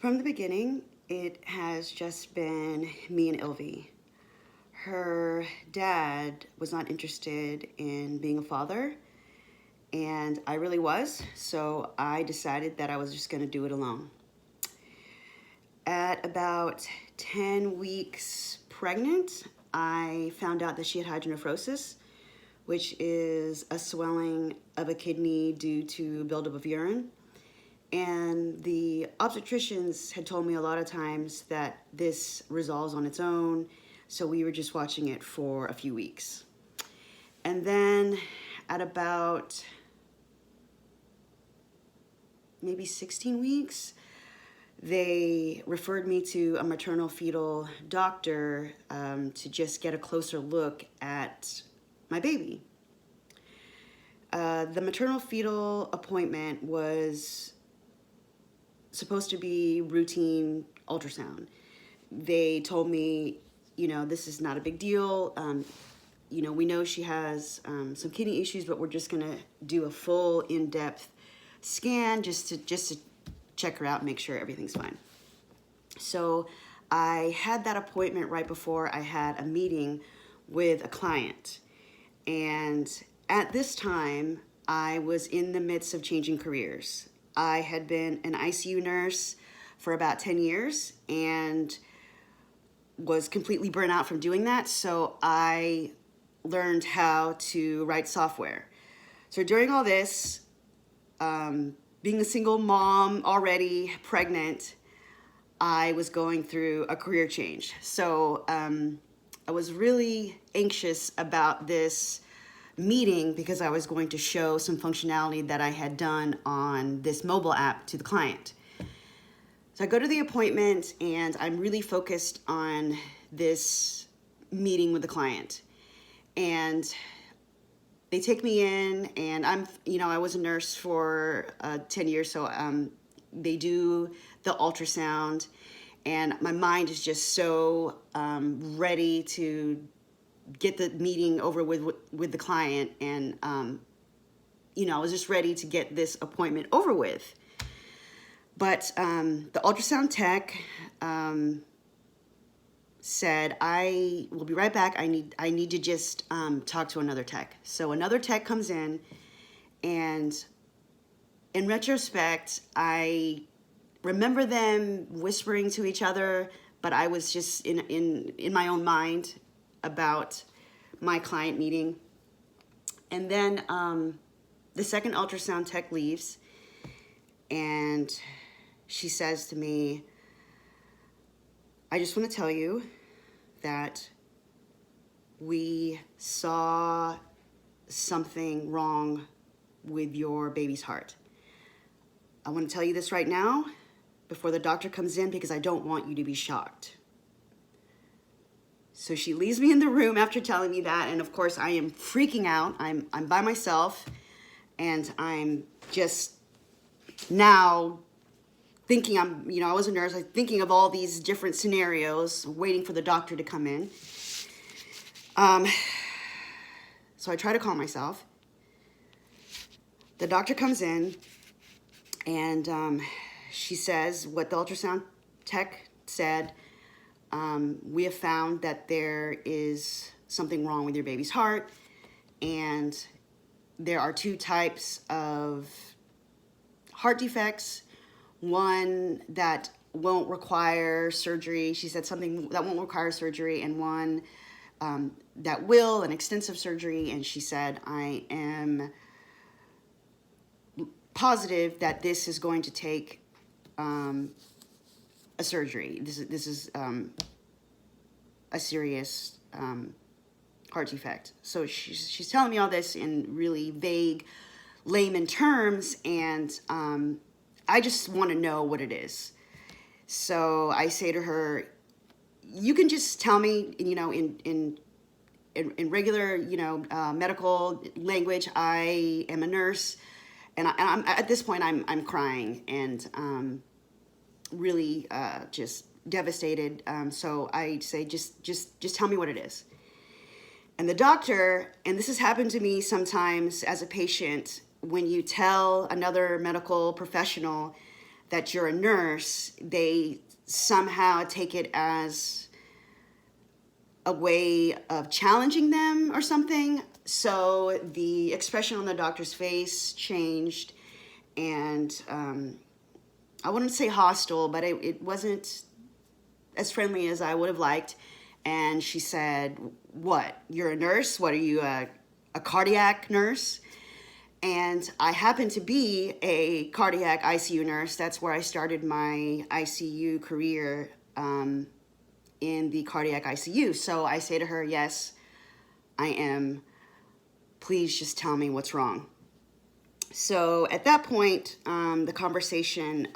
From the beginning, it has just been me and Ylvie. Her dad was not interested in being a father, and I really was, so I decided that I was just going to do it alone. At about 10 weeks pregnant, I found out that she had hydronephrosis, which is a swelling of a kidney due to buildup of urine. And the obstetricians had told me a lot of times that this resolves on its own, so we were just watching it for a few weeks. And then at about maybe 16 weeks, they referred me to a maternal fetal doctor to just get a closer look at my baby. The maternal fetal appointment was supposed to be routine ultrasound. They told me, this is not a big deal. We know she has some kidney issues, but we're just gonna do a full in-depth scan just to check her out and make sure everything's fine. So I had that appointment right before I had a meeting with a client. And at this time, I was in the midst of changing careers. I had been an ICU nurse for about 10 years and was completely burnt out from doing that. So I learned how to write software. So during all this, being a single mom, already pregnant, I was going through a career change. So I was really anxious about this meeting because I was going to show some functionality that I had done on this mobile app to the client. So I go to the appointment and I'm really focused on this meeting with the client. And they take me in, and I was a nurse for 10 years, so they do the ultrasound, and my mind is just so ready to get the meeting over with the client, and I was just ready to get this appointment over with. But the ultrasound tech said, I will be right back. I need to just talk to another tech. So another tech comes in, and in retrospect, I remember them whispering to each other, but I was just in my own mind about my client meeting. And then the second ultrasound tech leaves, and she says to me, I just want to tell you that we saw something wrong with your baby's heart. I want to tell you this right now before the doctor comes in because I don't want you to be shocked. So she leaves me in the room after telling me that, and of course I am freaking out. I'm by myself, and I'm just now thinking I was a nurse, thinking of all these different scenarios, waiting for the doctor to come in. So I try to calm myself. The doctor comes in, and she says what the ultrasound tech said. We have found that there is something wrong with your baby's heart, and there are two types of heart defects. One that won't require surgery. She said something that won't require surgery, and one that will, an extensive surgery. And she said, I am positive that this is going to take a surgery. This is a serious heart defect. So she's telling me all this in really vague, layman terms, and I just want to know what it is. So I say to her, you can just tell me, in regular, medical language. I am a nurse, and I'm at this point, I'm crying and really just devastated. So I say, just tell me what it is. And the doctor, and this has happened to me sometimes as a patient, when you tell another medical professional that you're a nurse, they somehow take it as a way of challenging them or something. So the expression on the doctor's face changed, and I wouldn't say hostile, but it wasn't as friendly as I would have liked. And she said, "What? You're a nurse? What are you, a cardiac nurse?" And I happen to be a cardiac ICU nurse. That's where I started my ICU career, in the cardiac ICU. So I say to her, "Yes, I am. Please just tell me what's wrong." So at that point, the conversation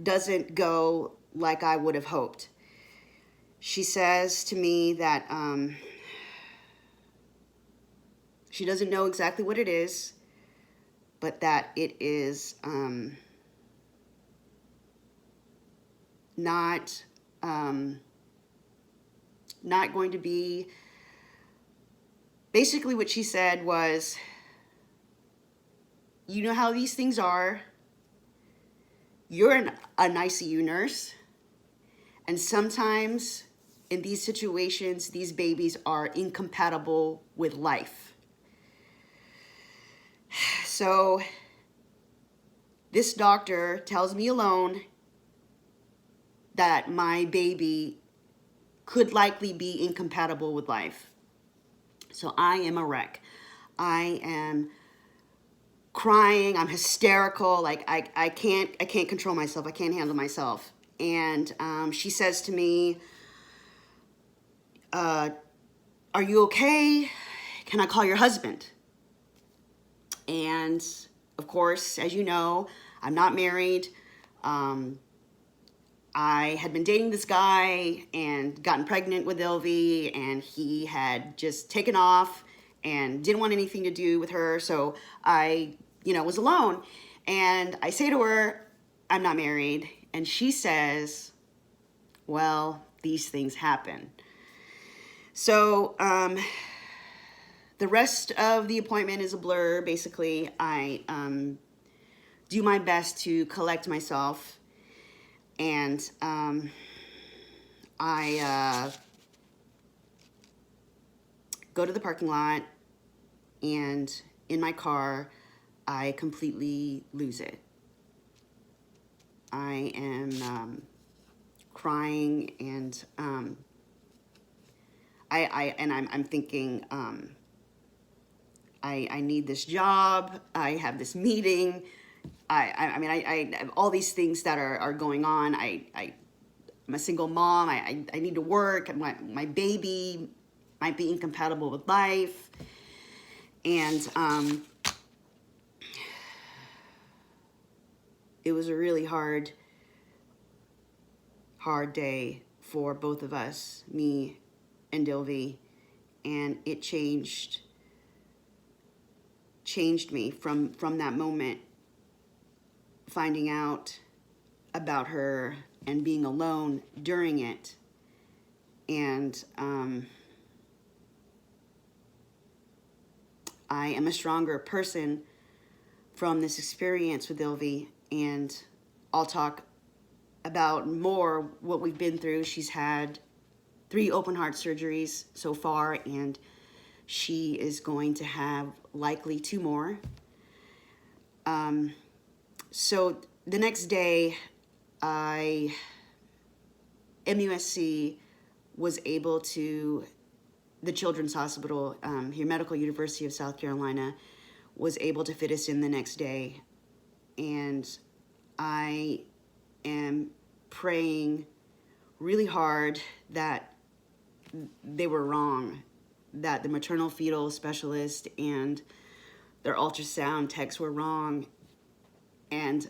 doesn't go like I would have hoped. She says to me that she doesn't know exactly what it is, but that it is not going to be. Basically what she said was, "You know how these things are. You're an ICU nurse, and sometimes in these situations, these babies are incompatible with life." So this doctor tells me alone that my baby could likely be incompatible with life. So I am a wreck. I am crying. I'm hysterical. Like I can't control myself. I can't handle myself. And she says to me, "Are you okay? Can I call your husband?" And of course, as you know, I'm not married. I had been dating this guy and gotten pregnant with Ylvie, and he had just taken off and didn't want anything to do with her. So I, was alone. And I say to her, "I'm not married." And she says, "Well, these things happen." So the rest of the appointment is a blur. Basically, I do my best to collect myself, and I go to the parking lot, and in my car, I completely lose it. I am crying, and I'm thinking, I need this job. I have this meeting. I have all these things that are going on. I'm a single mom. I need to work. My baby might be incompatible with life. And it was a really hard day for both of us, me and Ylvie. And it changed me from that moment, finding out about her and being alone during it. And I am a stronger person from this experience with Ylvie, and I'll talk about more what we've been through. She's had 3 open heart surgeries so far, and she is going to have likely 2 more. So the next day, MUSC was able to, the Children's Hospital here, Medical University of South Carolina, was able to fit us in the next day. And I am praying really hard that they were wrong, that the maternal fetal specialist and their ultrasound techs were wrong. And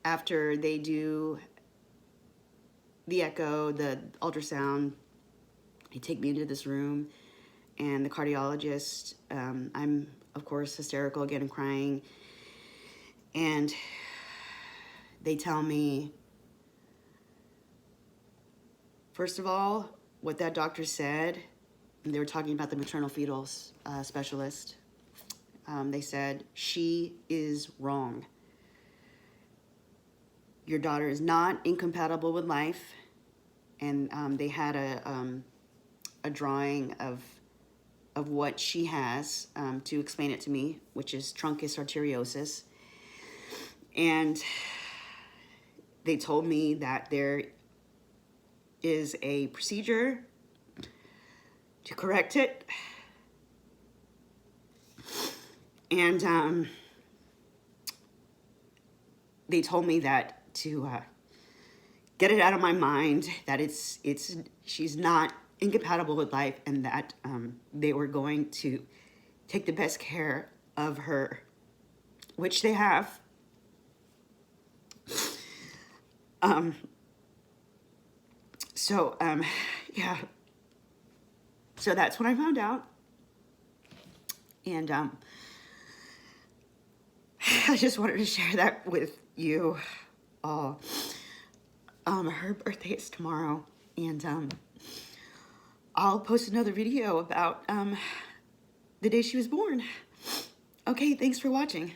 after they do the echo, the ultrasound, they take me into this room, and the cardiologist, I'm of course hysterical again and crying, and they tell me, first of all, what that doctor said They were talking about the maternal fetal specialist. They said, she is wrong. Your daughter is not incompatible with life. And they had a drawing of what she has to explain it to me, which is truncus arteriosus. And they told me that there is a procedure to correct it. And they told me that to get it out of my mind, that she's not incompatible with life, and that they were going to take the best care of her, which they have. Yeah. So that's what I found out. And I just wanted to share that with you all. Her birthday is tomorrow, and I'll post another video about the day she was born. Okay, thanks for watching.